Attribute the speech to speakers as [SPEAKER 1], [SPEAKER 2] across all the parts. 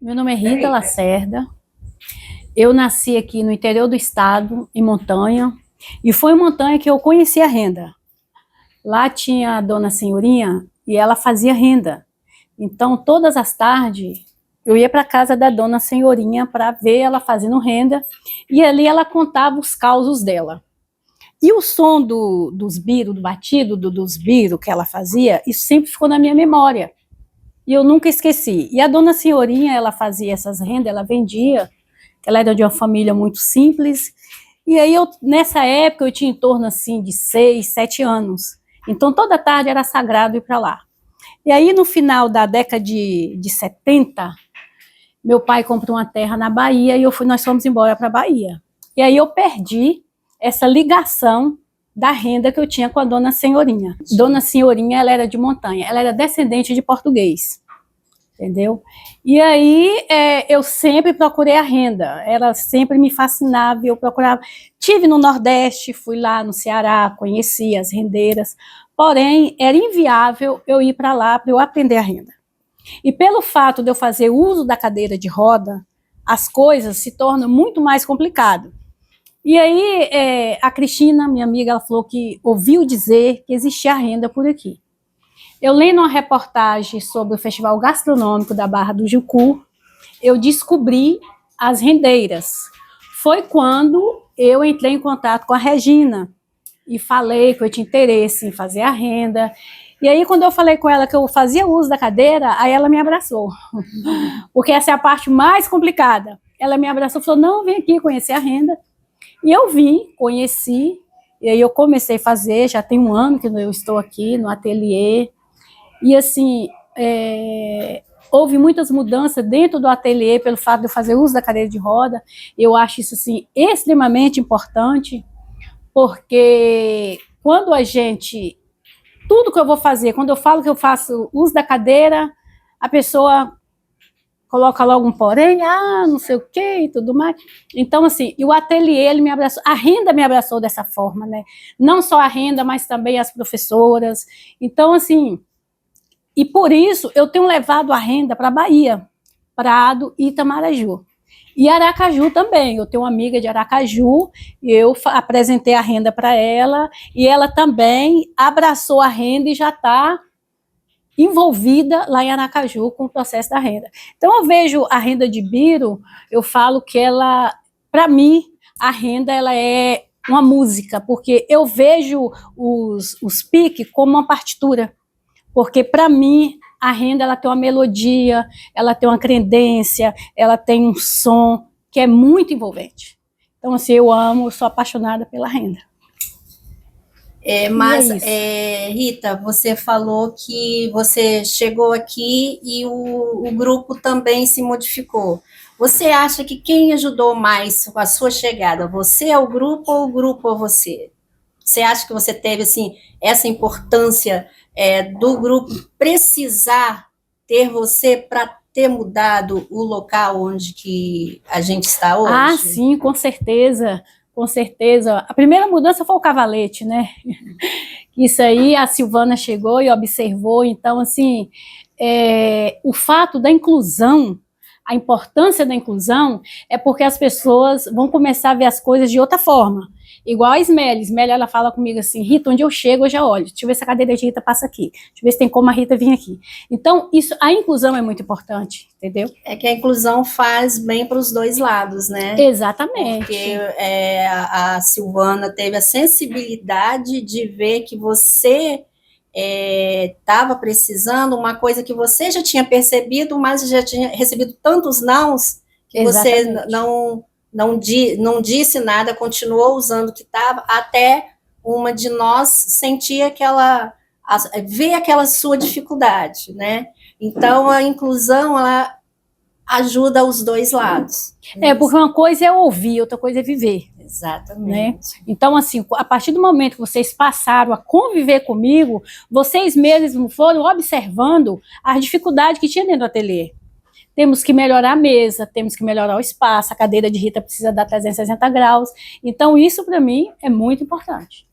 [SPEAKER 1] Meu nome é Rita Lacerda. Eu nasci aqui no interior do estado, em Montanha, e foi em Montanha que eu conheci a renda. Lá tinha a dona Senhorinha e ela fazia renda. Então, todas as tardes, eu ia para a casa da dona Senhorinha para ver ela fazendo renda, e ali ela contava os causos dela. E o som dos biros, do batido dos biros que ela fazia, isso sempre ficou na minha memória. E eu nunca esqueci. E a dona Senhorinha, ela fazia essas rendas, ela vendia, ela era de uma família muito simples. E aí, nessa época, eu tinha em torno assim de 6, 7 anos. Então, toda tarde era sagrado ir para lá. E aí, no final da década de 70, meu pai comprou uma terra na Bahia e nós fomos embora para a Bahia. E aí, eu perdi essa ligação da renda que eu tinha com a dona Senhorinha. Dona Senhorinha, ela era de Montanha, ela era descendente de português, entendeu? E aí eu sempre procurei a renda, ela sempre me fascinava, eu procurava. Tive no Nordeste, fui lá no Ceará, conheci as rendeiras, porém era inviável eu ir para lá para eu aprender a renda. E pelo fato de eu fazer uso da cadeira de roda, as coisas se tornam muito mais complicadas. E aí, a Cristina, minha amiga, ela falou que ouviu dizer que existia renda por aqui. Eu lendo uma reportagem sobre o Festival Gastronômico da Barra do Jucu, eu descobri as rendeiras. Foi quando eu entrei em contato com a Regina e falei que eu tinha interesse em fazer a renda. E aí, quando eu falei com ela que eu fazia uso da cadeira, aí ela me abraçou. Porque essa é a parte mais complicada. Ela me abraçou e falou, não, vem aqui conhecer a renda. E eu vim, conheci, e aí eu comecei a fazer, já tem 1 ano que eu estou aqui no ateliê, e assim, houve muitas mudanças dentro do ateliê pelo fato de eu fazer uso da cadeira de roda. Eu acho isso assim, extremamente importante, porque quando tudo que eu vou fazer, quando eu falo que eu faço uso da cadeira, a pessoa coloca logo um porém, não sei o quê e tudo mais. Então, assim, e o ateliê, ele me abraçou, a renda me abraçou dessa forma, né? Não só a renda, mas também as professoras. Então, assim, e por isso eu tenho levado a renda para Bahia, Prado e Itamaraju. E Aracaju também, eu tenho uma amiga de Aracaju, e eu apresentei a renda para ela, e ela também abraçou a renda e já está envolvida lá em Aracaju com o processo da renda. Então, eu vejo a renda de Biro, eu falo que ela, para mim, a renda ela é uma música, porque eu vejo os piques como uma partitura, porque para mim a renda ela tem uma melodia, ela tem uma cadência, ela tem um som que é muito envolvente. Então, assim, eu amo, eu sou apaixonada pela renda.
[SPEAKER 2] Mas, Rita, você falou que você chegou aqui e o grupo também se modificou. Você acha que quem ajudou mais com a sua chegada? Você ao grupo ou o grupo a você? Você acha que você teve assim, essa importância do grupo precisar ter você para ter mudado o local onde que a gente está hoje?
[SPEAKER 1] Ah, sim, com certeza. Com certeza. A primeira mudança foi o cavalete, né? Isso aí a Silvana chegou e observou. Então, assim, o fato da inclusão, a importância da inclusão é porque as pessoas vão começar a ver as coisas de outra forma. Igual a Ismélia, ela fala comigo assim, Rita, onde eu chego, eu já olho. Deixa eu ver se a cadeira de Rita passa aqui. Deixa eu ver se tem como a Rita vir aqui. Então, a inclusão é muito importante, entendeu?
[SPEAKER 2] É que a inclusão faz bem para os dois lados, né?
[SPEAKER 1] Exatamente.
[SPEAKER 2] Porque a Silvana teve a sensibilidade de ver que você estava precisando, uma coisa que você já tinha percebido, mas já tinha recebido tantos nãos que
[SPEAKER 1] Exatamente.
[SPEAKER 2] você não disse nada, continuou usando o que estava, até uma de nós sentia ver aquela sua dificuldade, né? Então, a inclusão, ela ajuda os dois lados.
[SPEAKER 1] Porque uma coisa é ouvir, outra coisa é viver.
[SPEAKER 2] Exatamente.
[SPEAKER 1] Né? Então, assim, a partir do momento que vocês passaram a conviver comigo, vocês mesmos foram observando as dificuldades que tinha dentro do ateliê. Temos que melhorar a mesa, temos que melhorar o espaço, a cadeira de Rita precisa dar 360 graus. Então, isso para mim é muito importante.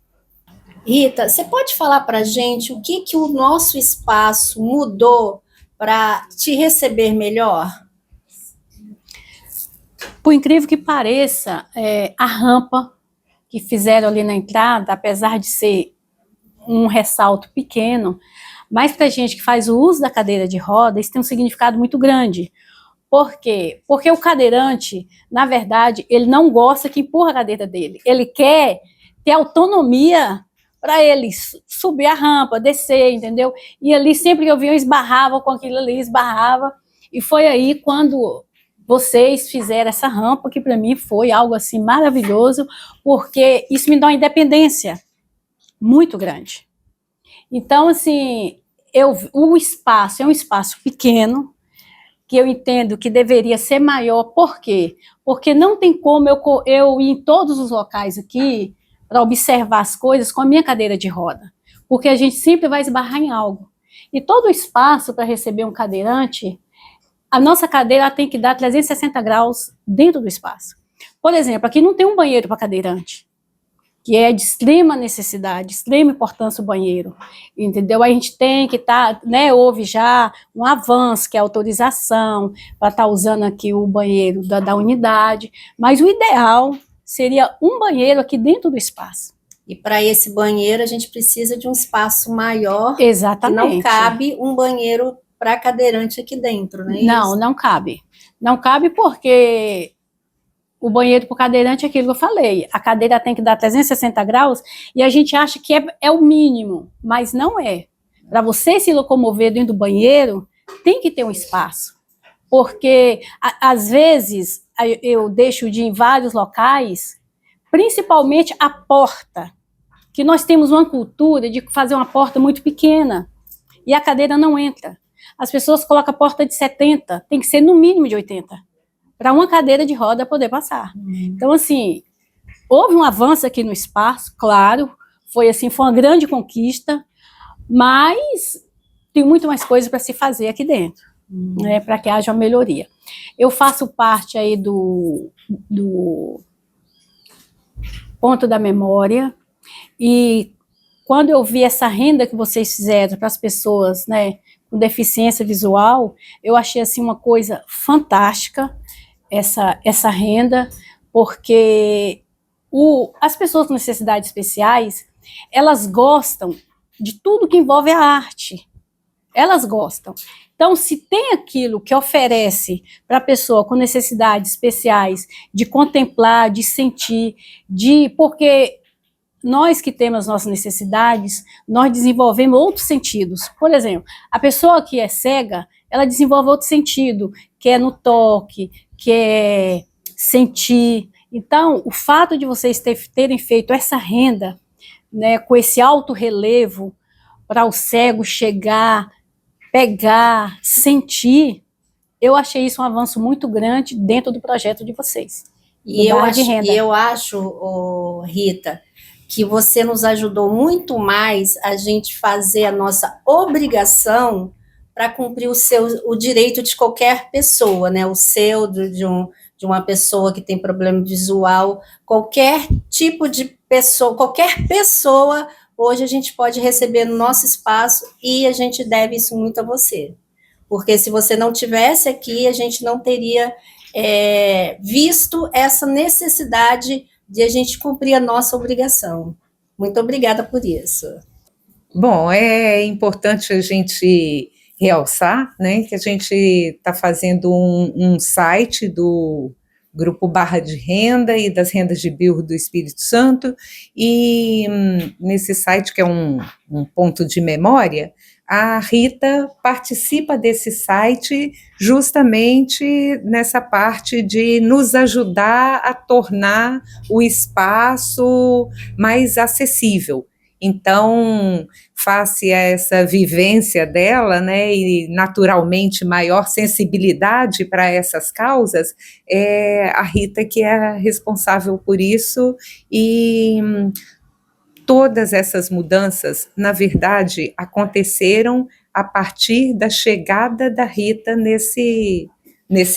[SPEAKER 2] Rita, você pode falar para a gente o que o nosso espaço mudou para te receber melhor?
[SPEAKER 1] Por incrível que pareça, a rampa que fizeram ali na entrada, apesar de ser um ressalto pequeno, mas para a gente que faz o uso da cadeira de roda, isso tem um significado muito grande. Por quê? Porque o cadeirante, na verdade, ele não gosta que empurra a cadeira dele. Ele quer ter autonomia para ele subir a rampa, descer, entendeu? E ali, sempre que eu via, eu esbarrava com aquilo ali, esbarrava. E foi aí quando vocês fizeram essa rampa, que para mim foi algo assim maravilhoso, porque isso me dá uma independência muito grande. Então, assim, o espaço é um espaço pequeno, que eu entendo que deveria ser maior. Por quê? Porque não tem como eu ir em todos os locais aqui para observar as coisas com a minha cadeira de roda, porque a gente sempre vai esbarrar em algo. E todo o espaço para receber um cadeirante, a nossa cadeira tem que dar 360 graus dentro do espaço. Por exemplo, aqui não tem um banheiro para cadeirante, que é de extrema necessidade, de extrema importância o banheiro, entendeu? A gente tem que estar, né, houve já um avanço, que é a autorização, para estar usando aqui o banheiro da unidade, mas o ideal seria um banheiro aqui dentro do espaço.
[SPEAKER 2] E para esse banheiro a gente precisa de um espaço maior.
[SPEAKER 1] Exatamente.
[SPEAKER 2] Que não cabe um banheiro para cadeirante aqui dentro, não é isso?
[SPEAKER 1] Não, não cabe. Não cabe porque o banheiro para o cadeirante é aquilo que eu falei. A cadeira tem que dar 360 graus e a gente acha que é o mínimo, mas não é. Para você se locomover dentro do banheiro, tem que ter um espaço. Porque, às vezes, eu deixo de ir em vários locais, principalmente a porta, que nós temos uma cultura de fazer uma porta muito pequena e a cadeira não entra. As pessoas colocam a porta de 70, tem que ser no mínimo de 80. Para uma cadeira de roda poder passar. Então, assim, houve um avanço aqui no espaço, claro, foi uma grande conquista, mas tem muito mais coisa para se fazer aqui dentro, né, para que haja uma melhoria. Eu faço parte aí do ponto da memória, e quando eu vi essa renda que vocês fizeram para as pessoas, né, com deficiência visual, eu achei assim uma coisa fantástica, essa renda, porque as pessoas com necessidades especiais, elas gostam de tudo que envolve a arte. Elas gostam. Então, se tem aquilo que oferece para a pessoa com necessidades especiais de contemplar, de sentir, porque nós que temos nossas necessidades, nós desenvolvemos outros sentidos. Por exemplo, a pessoa que é cega, ela desenvolve outro sentido, que é no toque, que é sentir. Então, o fato de vocês terem feito essa renda, né, com esse alto relevo, para o cego chegar, pegar, sentir, eu achei isso um avanço muito grande dentro do projeto de vocês.
[SPEAKER 2] E eu acho, Rita, que você nos ajudou muito mais a gente fazer a nossa obrigação para cumprir o direito de qualquer pessoa, né? O seu, de uma pessoa que tem problema visual, qualquer tipo de pessoa, qualquer pessoa, hoje a gente pode receber no nosso espaço e a gente deve isso muito a você. Porque se você não tivesse aqui, a gente não teria visto essa necessidade de a gente cumprir a nossa obrigação. Muito obrigada por isso.
[SPEAKER 3] Bom, é importante a gente realçar, né, que a gente está fazendo um site do Grupo Barra de Renda e das Rendas de Birro do Espírito Santo, e nesse site, que é um ponto de memória, a Rita participa desse site justamente nessa parte de nos ajudar a tornar o espaço mais acessível. Então, face a essa vivência dela, né, e naturalmente maior sensibilidade para essas causas, é a Rita que é responsável por isso, e todas essas mudanças, na verdade, aconteceram a partir da chegada da Rita nesse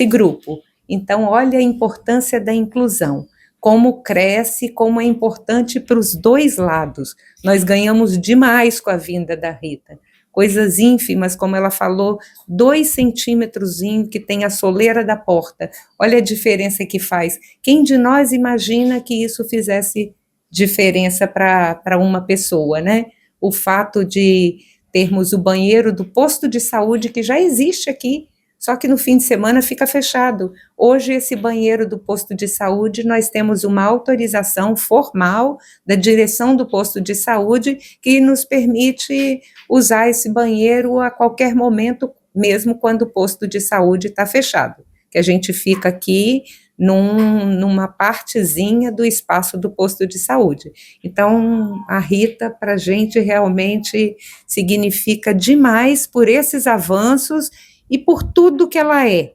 [SPEAKER 3] grupo. Então, olha a importância da inclusão, como cresce, como é importante para os dois lados. Nós ganhamos demais com a vinda da Rita, coisas ínfimas, como ela falou, 2 centímetros que tem a soleira da porta. Olha a diferença que faz. Quem de nós imagina que isso fizesse diferença para uma pessoa, né? O fato de termos o banheiro do posto de saúde, que já existe aqui, só que no fim de semana fica fechado. Hoje, esse banheiro do posto de saúde, nós temos uma autorização formal da direção do posto de saúde que nos permite usar esse banheiro a qualquer momento, mesmo quando o posto de saúde está fechado, que a gente fica aqui numa partezinha do espaço do posto de saúde. Então, a Rita, para a gente, realmente significa demais por esses avanços e por tudo que ela é.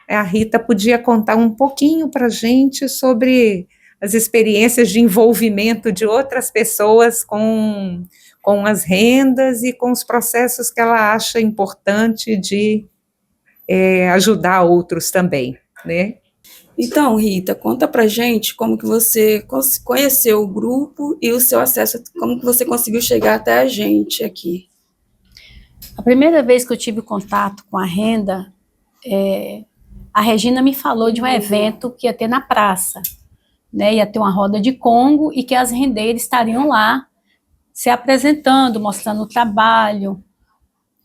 [SPEAKER 3] A Rita podia contar um pouquinho para a gente sobre as experiências de envolvimento de outras pessoas com as rendas e com os processos que ela acha importante de ajudar outros também, né?
[SPEAKER 4] Então, Rita, conta pra gente como que você conheceu o grupo e o seu acesso, como que você conseguiu chegar até a gente aqui.
[SPEAKER 1] A primeira vez que eu tive contato com a renda, a Regina me falou de um evento que ia ter na praça, né? Ia ter uma roda de Congo e que as rendeiras estariam lá se apresentando, mostrando o trabalho.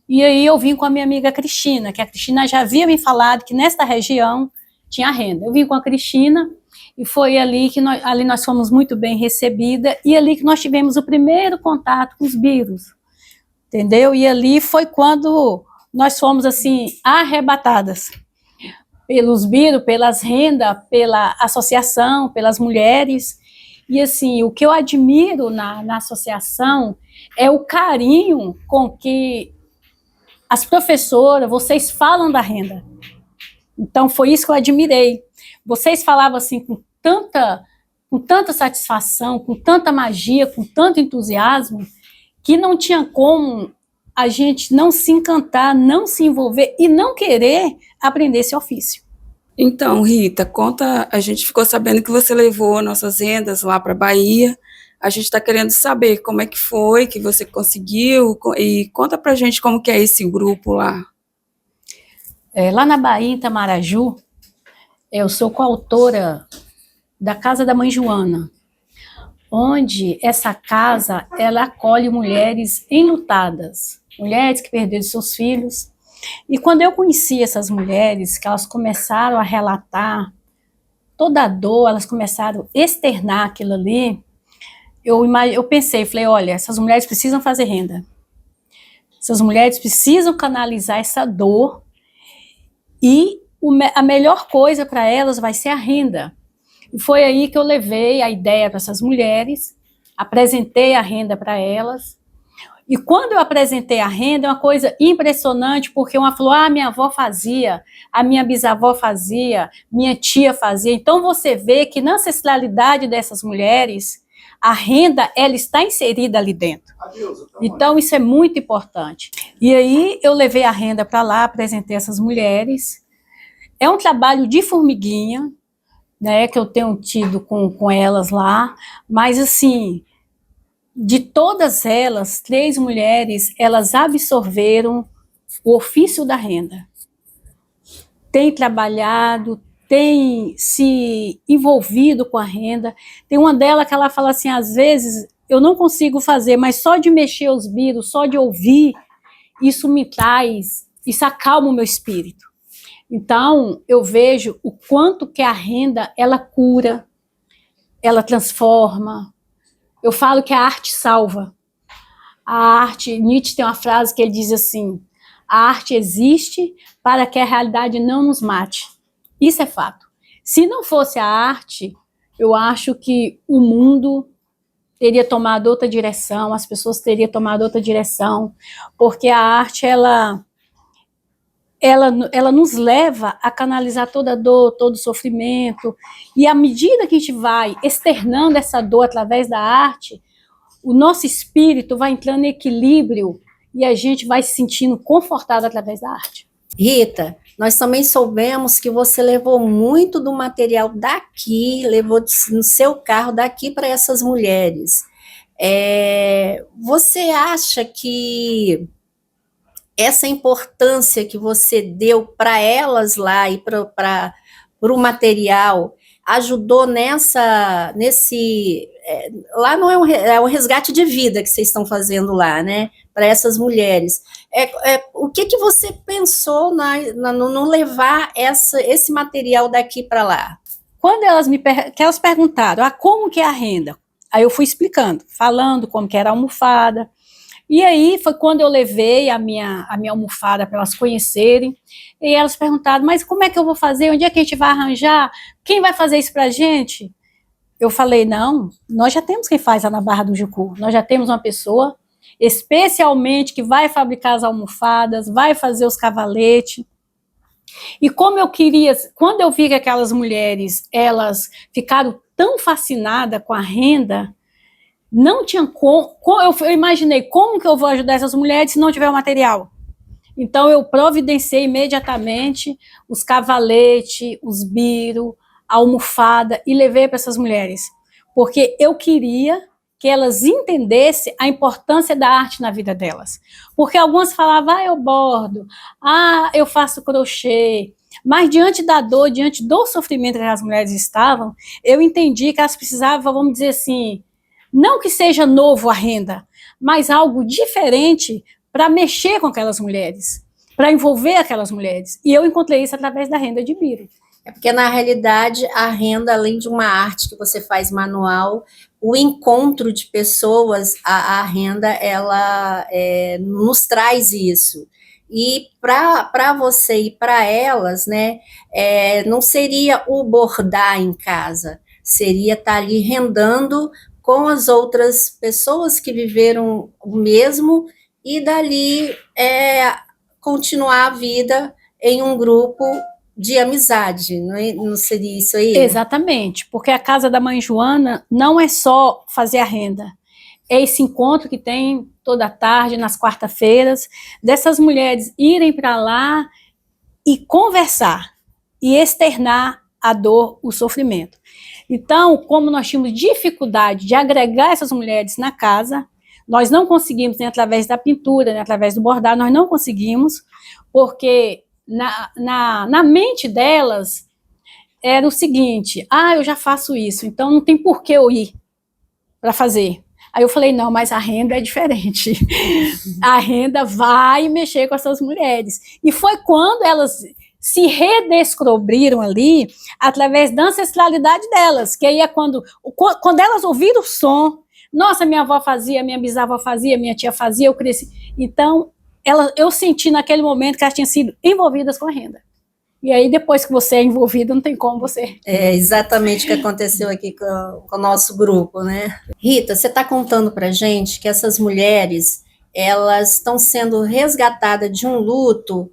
[SPEAKER 1] E aí eu vim com a minha amiga Cristina, que a Cristina já havia me falado que nesta região tinha renda. Eu vim com a Cristina e foi ali que nós fomos muito bem recebidas e ali que nós tivemos o primeiro contato com os birros, entendeu? E ali foi quando nós fomos assim arrebatadas pelos birros, pelas rendas, pela associação, pelas mulheres. E assim, o que eu admiro na associação é o carinho com que as professoras, vocês falam da renda. Então, foi isso que eu admirei. Vocês falavam assim com tanta satisfação, com tanta magia, com tanto entusiasmo, que não tinha como a gente não se encantar, não se envolver e não querer aprender esse ofício.
[SPEAKER 4] Então, Rita, conta, a gente ficou sabendo que você levou nossas rendas lá para a Bahia. A gente está querendo saber como é que foi, que você conseguiu, e conta pra gente como que é esse grupo lá.
[SPEAKER 1] Lá na Bahia, em Itamaraju, eu sou coautora da Casa da Mãe Joana, onde essa casa, ela acolhe mulheres enlutadas, mulheres que perderam seus filhos. E quando eu conheci essas mulheres, que elas começaram a relatar toda a dor, elas começaram a externar aquilo ali, eu pensei, falei, olha, essas mulheres precisam fazer renda. Essas mulheres precisam canalizar essa dor e a melhor coisa para elas vai ser a renda. E foi aí que eu levei a ideia para essas mulheres, apresentei a renda para elas. E quando eu apresentei a renda, é uma coisa impressionante, porque uma falou, minha avó fazia, a minha bisavó fazia, minha tia fazia. Então você vê que na ancestralidade dessas mulheres, a renda, ela está inserida ali dentro. Então, isso é muito importante. E aí, eu levei a renda para lá, apresentei essas mulheres. É um trabalho de formiguinha, né, que eu tenho tido com elas lá, mas, assim, de todas elas, 3 mulheres, elas absorveram o ofício da renda. Têm trabalhado, tem se envolvido com a renda. Tem uma dela que ela fala assim, às vezes eu não consigo fazer, mas só de mexer os birros, só de ouvir, isso me traz, isso acalma o meu espírito. Então, eu vejo o quanto que a renda, ela cura, ela transforma. Eu falo que a arte salva. A arte, Nietzsche tem uma frase que ele diz assim, a arte existe para que a realidade não nos mate. Isso é fato. Se não fosse a arte, eu acho que o mundo teria tomado outra direção, as pessoas teriam tomado outra direção, porque a arte, ela nos leva a canalizar toda a dor, todo o sofrimento, e à medida que a gente vai externando essa dor através da arte, o nosso espírito vai entrando em equilíbrio e a gente vai se sentindo confortado através da arte.
[SPEAKER 2] Rita, nós também soubemos que você levou muito do material daqui, levou no seu carro daqui para essas mulheres. Você acha que essa importância que você deu para elas lá e para o material ajudou lá não é um resgate de vida que vocês estão fazendo lá, né? Para essas mulheres. O que você pensou no levar esse material daqui para lá?
[SPEAKER 1] Quando elas perguntaram, como que é a renda? Aí eu fui explicando, falando como que era a almofada. E aí foi quando eu levei a minha almofada para elas conhecerem. E elas perguntaram, mas como é que eu vou fazer? Onde é que a gente vai arranjar? Quem vai fazer isso para a gente? Eu falei, não, nós já temos quem faz lá na Barra do Jucu. Nós já temos uma pessoa especialmente que vai fabricar as almofadas, vai fazer os cavaletes. E como eu queria, quando eu vi que aquelas mulheres, elas ficaram tão fascinadas com a renda, não tinha eu imaginei como que eu vou ajudar essas mulheres se não tiver o material. Então eu providenciei imediatamente os cavaletes, os biro, a almofada e levei para essas mulheres, porque eu queria que elas entendessem a importância da arte na vida delas. Porque algumas falavam, eu bordo, eu faço crochê, mas diante da dor, diante do sofrimento que as mulheres estavam, eu entendi que elas precisavam, vamos dizer assim, não que seja novo a renda, mas algo diferente para mexer com aquelas mulheres, para envolver aquelas mulheres. E eu encontrei isso através da renda de biro.
[SPEAKER 2] É porque, na realidade, a renda, além de uma arte que você faz manual, o encontro de pessoas, a renda, ela nos traz isso. E para você e para elas, né, não seria o bordar em casa, seria estar ali rendando com as outras pessoas que viveram o mesmo e dali continuar a vida em um grupo de amizade, não seria isso aí?
[SPEAKER 1] Exatamente, porque a Casa da Mãe Joana não é só fazer a renda, é esse encontro que tem toda tarde, nas quarta-feiras, dessas mulheres irem para lá e conversar, e externar a dor, o sofrimento. Então, como nós tínhamos dificuldade de agregar essas mulheres na casa, nós não conseguimos, nem através da pintura, nem através do bordado, nós não conseguimos, porque na mente delas era o seguinte, eu já faço isso, então não tem por que eu ir para fazer. Aí eu falei, não, mas a renda é diferente. A renda vai mexer com essas mulheres. E foi quando elas se redescobriram ali, através da ancestralidade delas, que aí é quando elas ouviram o som, nossa, minha avó fazia, minha bisavó fazia, minha tia fazia, eu cresci. Então, eu senti naquele momento que elas tinham sido envolvidas com a renda. E aí, depois que você é envolvido, não tem como você...
[SPEAKER 2] É exatamente o que aconteceu aqui com o nosso grupo, né? Rita, você está contando para gente que essas mulheres, elas estão sendo resgatadas de um luto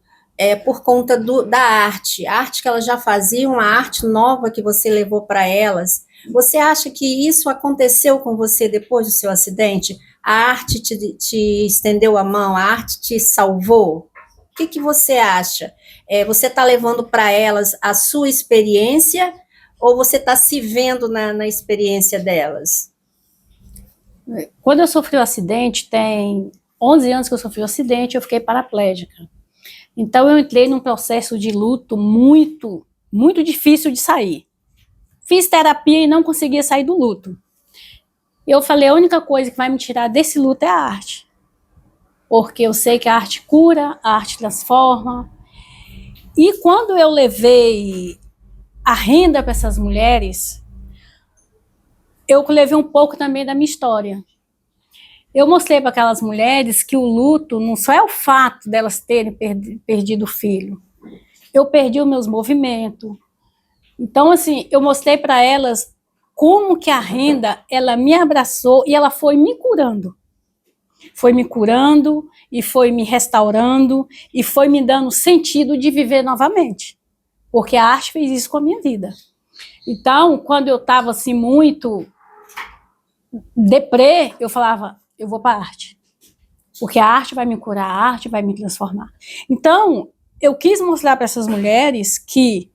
[SPEAKER 2] por conta da arte. A arte que elas já faziam, a arte nova que você levou para elas. Você acha que isso aconteceu com você depois do seu acidente? A arte te estendeu a mão, a arte te salvou? O que você acha? Você está levando para elas a sua experiência ou você está se vendo na experiência delas?
[SPEAKER 1] Quando eu sofri o acidente, tem 11 anos que eu sofri o acidente, eu fiquei paraplégica. Então eu entrei num processo de luto muito, muito difícil de sair. Fiz terapia e não conseguia sair do luto. Eu falei, a única coisa que vai me tirar desse luto é a arte. Porque eu sei que a arte cura, a arte transforma. E quando eu levei a renda para essas mulheres, eu levei um pouco também da minha história. Eu mostrei para aquelas mulheres que o luto não só é o fato delas terem perdido o filho. Eu perdi os meus movimentos. Então, assim, eu mostrei para elas como que a renda, ela me abraçou e ela foi me curando. Foi me curando e foi me restaurando e foi me dando sentido de viver novamente. Porque a arte fez isso com a minha vida. Então, quando eu estava assim muito deprê, eu falava, eu vou para a arte. Porque a arte vai me curar, a arte vai me transformar. Então, eu quis mostrar para essas mulheres que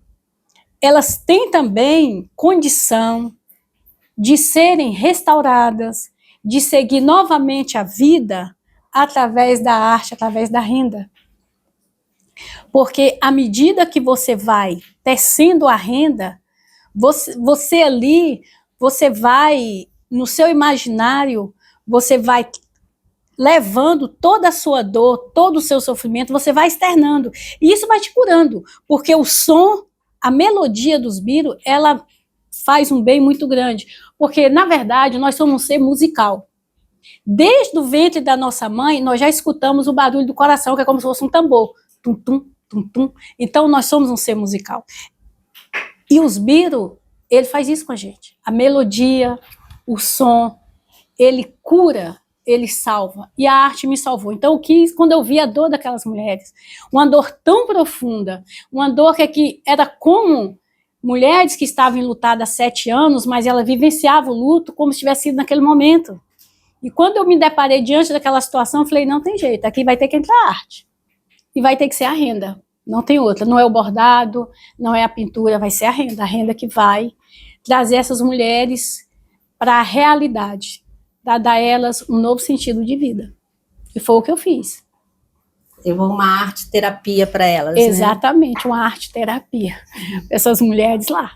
[SPEAKER 1] elas têm também condição de serem restauradas, de seguir novamente a vida através da arte, através da renda. Porque à medida que você vai tecendo a renda, você ali, você vai, no seu imaginário, você vai levando toda a sua dor, todo o seu sofrimento, você vai externando. E isso vai te curando, porque o som, a melodia dos biros, ela faz um bem muito grande. Porque, na verdade, nós somos um ser musical. Desde o ventre da nossa mãe, nós já escutamos o barulho do coração, que é como se fosse um tambor. Tum, tum, tum, tum. Então, nós somos um ser musical. E os biros, ele faz isso com a gente. A melodia, o som, ele cura, ele salva. E a arte me salvou. Então, quando eu vi a dor daquelas mulheres, uma dor tão profunda, uma dor que era como mulheres que estavam enlutadas há 7 anos, mas ela vivenciava o luto como se tivesse sido naquele momento. E quando eu me deparei diante daquela situação, eu falei, não tem jeito, aqui vai ter que entrar a arte. E vai ter que ser a renda, não tem outra. Não é o bordado, não é a pintura, vai ser a renda que vai trazer essas mulheres para a realidade, para dar a elas um novo sentido de vida. E foi o que eu fiz.
[SPEAKER 2] Levou uma arte-terapia para elas,
[SPEAKER 1] Exatamente, uma arte-terapia. Essas mulheres lá.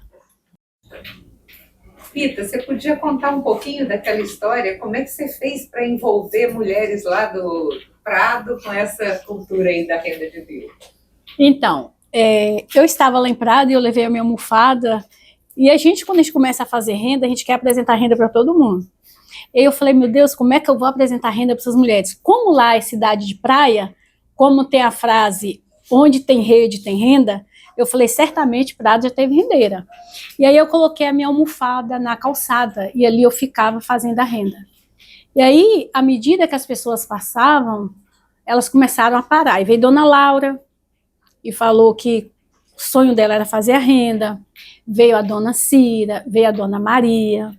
[SPEAKER 3] Rita, você podia contar um pouquinho daquela história? Como é que você fez para envolver mulheres lá do Prado com essa cultura aí da renda de Deus?
[SPEAKER 1] Então, eu estava lá em Prado e eu levei a minha almofada. E quando a gente começa a fazer renda, a gente quer apresentar renda para todo mundo. E eu falei, meu Deus, como é que eu vou apresentar renda para essas mulheres? Como lá é cidade de praia, como tem a frase, onde tem rede, tem renda, eu falei, certamente Prado já teve rendeira. E aí eu coloquei a minha almofada na calçada, e ali eu ficava fazendo a renda. E aí, à medida que as pessoas passavam, elas começaram a parar. E veio Dona Laura, e falou que o sonho dela era fazer a renda. Veio a Dona Cira, veio a Dona Maria.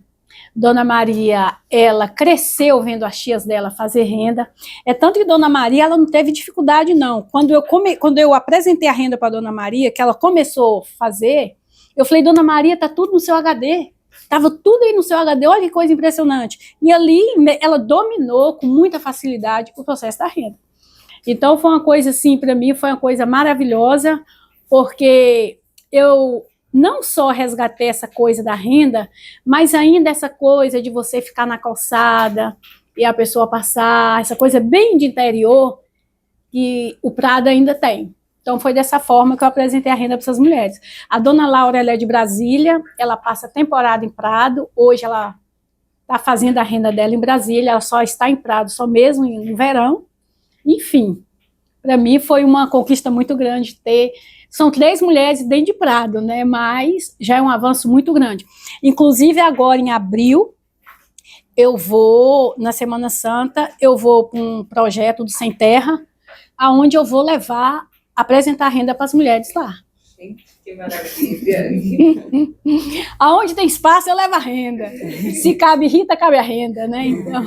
[SPEAKER 1] Dona Maria, ela cresceu vendo as tias dela fazer renda. É tanto que Dona Maria, ela não teve dificuldade, não. Quando eu apresentei a renda para Dona Maria, que ela começou a fazer, eu falei, Dona Maria, tá tudo no seu HD. Estava tudo aí no seu HD, olha que coisa impressionante. E ali, ela dominou com muita facilidade o processo da renda. Então, foi uma coisa assim, para mim, foi uma coisa maravilhosa, porque eu não só resgatei essa coisa da renda, mas ainda essa coisa de você ficar na calçada e a pessoa passar, essa coisa bem de interior que o Prado ainda tem. Então foi dessa forma que eu apresentei a renda para essas mulheres. A Dona Laura, ela é de Brasília, ela passa temporada em Prado, hoje ela está fazendo a renda dela em Brasília, ela só está em Prado só mesmo no verão. Enfim, para mim foi uma conquista muito grande ter. São 3 mulheres dentro de Prado, né? Mas já é um avanço muito grande. Inclusive, agora em abril, eu vou, na Semana Santa, eu vou para um projeto do Sem Terra, aonde eu vou apresentar renda para as mulheres lá.
[SPEAKER 3] Gente, que maravilha!
[SPEAKER 1] Aonde tem espaço, eu levo a renda. Se cabe Rita, cabe a renda, né? Então.